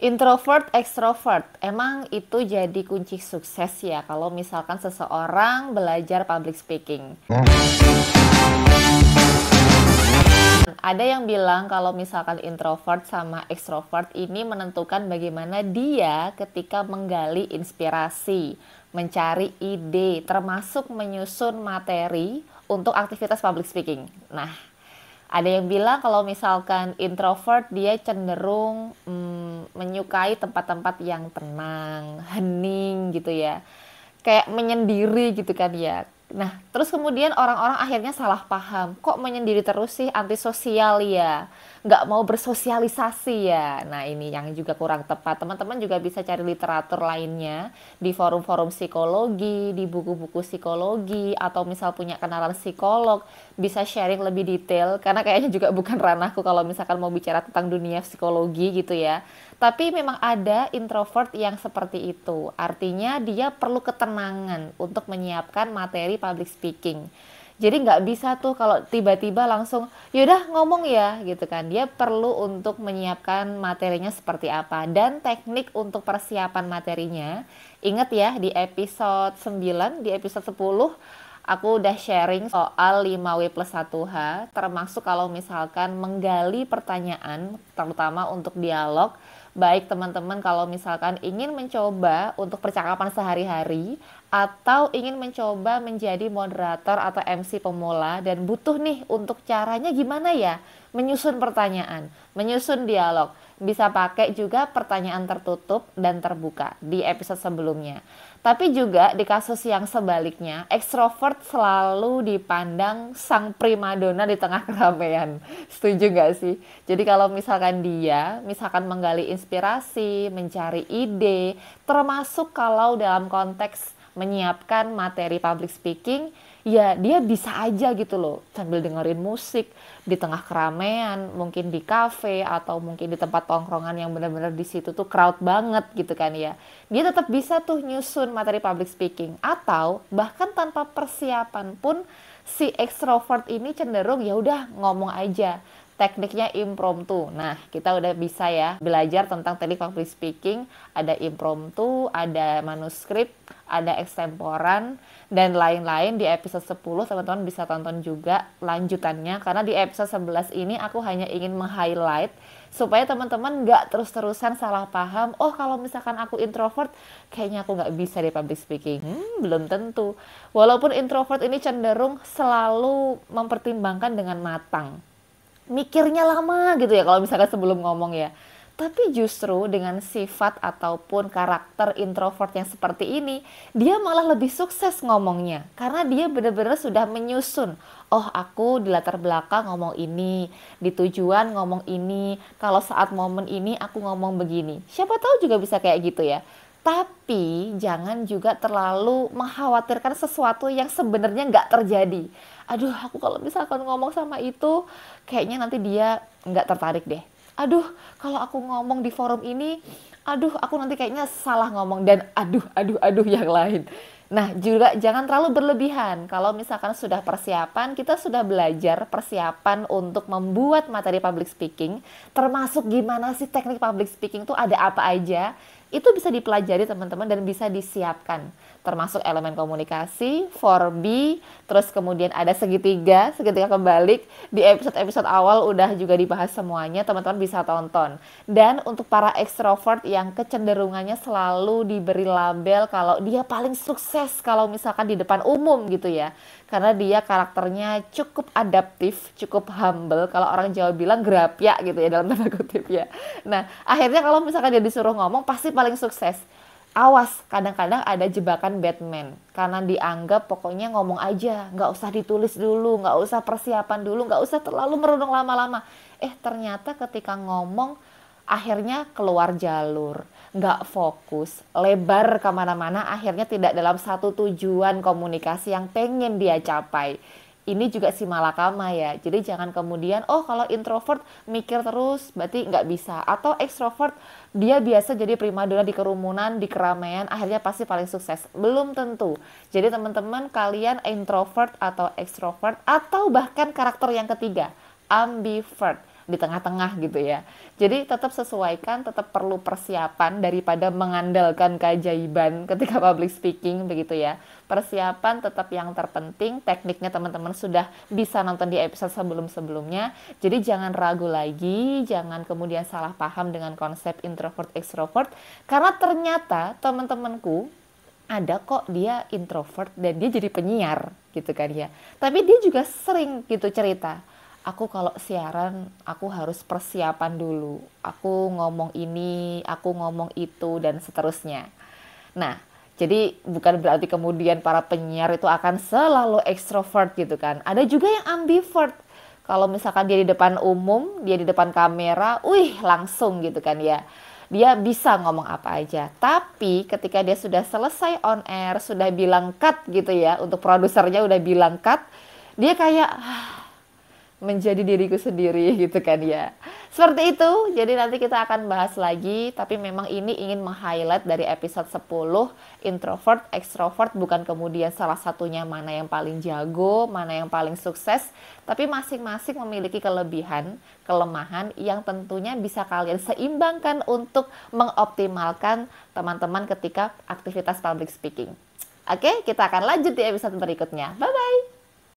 Introvert, extrovert, emang itu jadi kunci sukses ya kalau misalkan seseorang belajar public speaking. Ada yang bilang kalau misalkan introvert sama extrovert ini menentukan bagaimana dia ketika menggali inspirasi, mencari ide, termasuk menyusun materi untuk aktivitas public speaking. Nah, ada yang bilang kalau misalkan introvert dia cenderung menyukai tempat-tempat yang tenang, hening gitu ya. Kayak menyendiri gitu kan ya. Nah, terus kemudian orang-orang akhirnya salah paham. Kok menyendiri terus sih, antisosial ya? Nggak mau bersosialisasi ya? Nah, ini yang juga kurang tepat. Teman-teman juga bisa cari literatur lainnya di forum-forum psikologi, di buku-buku psikologi, atau misal punya kenalan psikolog, bisa sharing lebih detail. Karena kayaknya juga bukan ranahku kalau misalkan mau bicara tentang dunia psikologi gitu ya. Tapi memang ada introvert yang seperti itu. Artinya dia perlu ketenangan untuk menyiapkan materi public speaking. Jadi nggak bisa tuh kalau tiba-tiba langsung yaudah ngomong ya gitu kan. Dia perlu untuk menyiapkan materinya seperti apa. Dan teknik untuk persiapan materinya, ingat ya di episode 9, di episode 10 aku udah sharing soal 5W plus 1H, termasuk kalau misalkan menggali pertanyaan, terutama untuk dialog, baik teman-teman kalau misalkan ingin mencoba untuk percakapan sehari-hari, atau ingin mencoba menjadi moderator atau MC pemula, dan butuh nih untuk caranya gimana ya, menyusun pertanyaan, menyusun dialog, bisa pakai juga pertanyaan tertutup dan terbuka di episode sebelumnya. Tapi juga di kasus yang sebaliknya, ekstrovert selalu dipandang sang primadona di tengah keramaian. Setuju nggak sih? Jadi kalau misalkan dia, misalkan menggali inspirasi, mencari ide, termasuk kalau dalam konteks menyiapkan materi public speaking, ya dia bisa aja gitu loh sambil dengerin musik di tengah keramaian, mungkin di kafe atau mungkin di tempat tongkrongan yang benar-benar di situ tuh crowd banget gitu kan ya. Dia tetap bisa tuh nyusun materi public speaking, atau bahkan tanpa persiapan pun si extrovert ini cenderung ya udah ngomong aja. Tekniknya impromptu. Nah, kita udah bisa ya belajar tentang teknik public speaking. Ada impromptu, ada manuskrip, ada extemporan, dan lain-lain. Di episode 10 teman-teman bisa tonton juga lanjutannya. Karena di episode 11 ini aku hanya ingin meng-highlight supaya teman-teman nggak terus-terusan salah paham. Oh, kalau misalkan aku introvert, kayaknya aku nggak bisa di public speaking. Belum tentu. Walaupun introvert ini cenderung selalu mempertimbangkan dengan matang, mikirnya lama gitu ya kalau misalkan sebelum ngomong ya. Tapi justru dengan sifat ataupun karakter introvert yang seperti ini, dia malah lebih sukses ngomongnya. Karena dia benar-benar sudah menyusun. Oh, aku di latar belakang ngomong ini, di tujuan ngomong ini, kalau saat momen ini aku ngomong begini. Siapa tahu juga bisa kayak gitu ya. Tapi jangan juga terlalu mengkhawatirkan sesuatu yang sebenarnya nggak terjadi. Aduh, aku kalau misalkan ngomong sama itu, kayaknya nanti dia nggak tertarik deh. Aduh, kalau aku ngomong di forum ini, aduh, aku nanti kayaknya salah ngomong, dan aduh yang lain. Nah, juga jangan terlalu berlebihan. Kalau misalkan sudah persiapan, kita sudah belajar persiapan untuk membuat materi public speaking, termasuk gimana sih teknik public speaking itu ada apa aja, itu bisa dipelajari teman-teman dan bisa disiapkan. Termasuk elemen komunikasi, 4B, terus kemudian ada segitiga, segitiga kebalik. Di episode-episode awal udah juga dibahas semuanya, teman-teman bisa tonton. Dan untuk para ekstrovert yang kecenderungannya selalu diberi label kalau dia paling sukses kalau misalkan di depan umum gitu ya. Karena dia karakternya cukup adaptif, cukup humble. Kalau orang Jawa bilang gerapya gitu ya dalam tanda kutip ya. Nah, akhirnya kalau misalkan dia disuruh ngomong pasti paling sukses. Awas, kadang-kadang ada jebakan Batman. Karena dianggap pokoknya ngomong aja, nggak usah ditulis dulu, nggak usah persiapan dulu, nggak usah terlalu merundung lama-lama. Ternyata ketika ngomong, akhirnya keluar jalur, nggak fokus, lebar kemana-mana, akhirnya tidak dalam satu tujuan komunikasi yang pengen dia capai. Ini juga si malakama ya. Jadi jangan kemudian, oh kalau introvert mikir terus, berarti nggak bisa. Atau extrovert, dia biasa jadi primadona di kerumunan, di keramaian, akhirnya pasti paling sukses. Belum tentu. Jadi teman-teman, kalian introvert atau extrovert, atau bahkan karakter yang ketiga, ambivert. di tengah-tengah gitu ya. Jadi tetap sesuaikan, tetap perlu persiapan daripada mengandalkan keajaiban ketika public speaking begitu ya. Persiapan tetap yang terpenting, tekniknya teman-teman sudah bisa nonton di episode sebelum-sebelumnya. Jadi jangan ragu lagi, jangan kemudian salah paham dengan konsep introvert extrovert, karena ternyata teman-temanku ada kok dia introvert dan dia jadi penyiar gitu kan ya. Tapi dia juga sering gitu cerita, aku kalau siaran aku harus persiapan dulu. Aku ngomong ini, aku ngomong itu dan seterusnya. Nah, jadi bukan berarti kemudian para penyiar itu akan selalu ekstrovert gitu kan. Ada juga yang ambivert. Kalau misalkan dia di depan umum, dia di depan kamera, wih langsung gitu kan ya. Dia bisa ngomong apa aja. Tapi ketika dia sudah selesai on air, sudah bilang cut gitu ya, untuk produsernya udah bilang cut, dia kayak menjadi diriku sendiri gitu kan ya. Seperti itu, jadi nanti kita akan bahas lagi, tapi memang ini ingin meng-highlight dari episode 10, introvert, extrovert, bukan kemudian salah satunya mana yang paling jago, mana yang paling sukses, tapi masing-masing memiliki kelebihan, kelemahan yang tentunya bisa kalian seimbangkan untuk mengoptimalkan teman-teman ketika aktivitas public speaking. Oke, kita akan lanjut di episode berikutnya. Bye-bye!